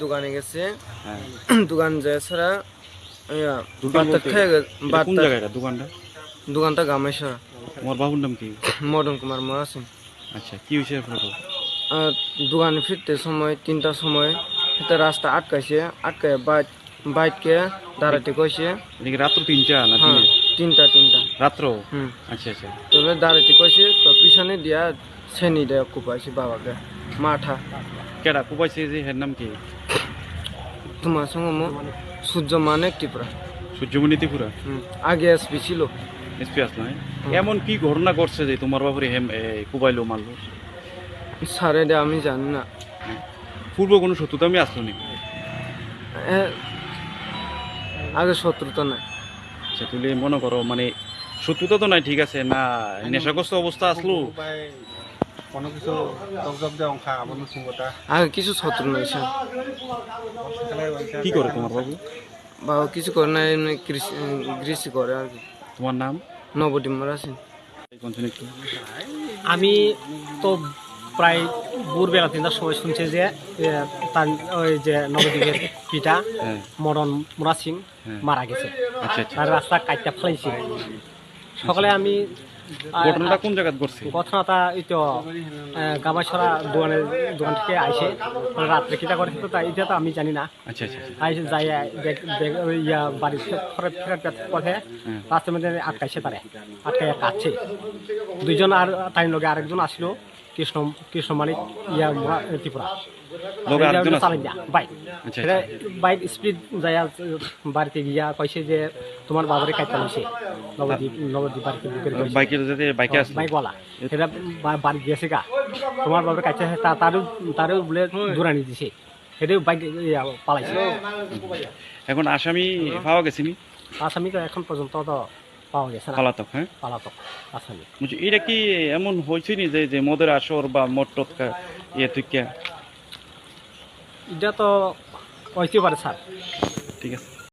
দোকানে গেছে, হ্যাঁ দোকান যায় ছাড়া দোকান বলতে কোন বার্তা জায়গায় দোকানটা? দোকানটা গামেশ্বর। তোমার বাবুর নাম কি? মদন কুমার মহাসিন। আচ্ছা, কি হয়েছে আপনার? আর দোকানে ফিরতে সময় 3টার সময় একটা রাস্তা আটকাইছে, আটকায় বাইককে দাঁড়াতে কইছে। এদিকে রাত্র 3টা না হ্যাঁ, দিনে? 3টা। রাত্র? হুম। আচ্ছা আচ্ছা। তবে দাঁড়াতে কইছে, তো পিছনে দিয়া ছেনি দেয় কুপাইছে বাবাকে মাথা। কেডা কুপাইছে যে এর নাম কি? তোমার সঙ্গে সূর্য মানে ত্রিপুরা। সূর্যমণি ত্রিপুরা? আগে এসপি ছিল। এসপি আসলো? এমন কি ঘটনা ঘটছে যে তোমার বাবুরে কুবাইলো মারলো? সারে দে আমি জানি না। পূর্ব কোনো শত্রুতা আমি আসলো নি? আগে শত্রুতা নাই। আচ্ছা, তুই মনে করো মানে শত্রুতা তো নাই, ঠিক আছে না, নেশাগ্রস্ত অবস্থা আসলো? আগে কিছু শত্রু নাই স্যার। কি করে তোমার বাবু? বাবা কিছু করে না, এমনি কৃষি করে আর কি। তোমার নাম? নবদ্বীপ মহাসিন। আমি তো প্রায় ভোরবেলা 3টার সময় শুনছি যে তার ওই যে নবদ্বীপের পিতা মদন মুরা সিং মারা গেছে। আচ্ছা আচ্ছা। তার রাস্তা কাটটা ফেলাইছে। সকালে আমি ঘটনাটা কোন জায়গায় ঘটছে? ঘটনাটা এই তো গামাছড়া দোকান থেকে আইসে রাত্রে কিটা করেছে তো এটা তো আমি জানি না। আচ্ছা আচ্ছা। আইসে যাই ইয়া বাড়ি ফেরত পথে রাস্তার মধ্যে আটকাইছে, তারে আটকাইয়া কাটছে। দুইজন আর তাই লগে আরেকজন আসলো, কৃষ্ণ মালিক ইয়া ত্রিপুরা বাইক স্পিড যায়। বাড়িতে গিয়া কইছে যে তোমার বাবারে কাটতে হয়েছে নবদ্বীপ বাইকওয়ালা, সেটা বাড়ি গিয়েছে গা, তোমার বাবারে কাটতে তারও বলে দৌড়ানি দিছে, সেটাও বাইক পালাইছে। এখন আসামি পাওয়া গেছিনি? আসামি তো এখন পর্যন্ত তো পাওয়া গেছে না। পলাতক? হ্যাঁ, পলাতক আসামি। এটা কি এমন হয়েছে নি যে মদের আসর বা মদ টটকা ইয়ে তুই? এটা তো হইতে পারে স্যার। ঠিক আছে।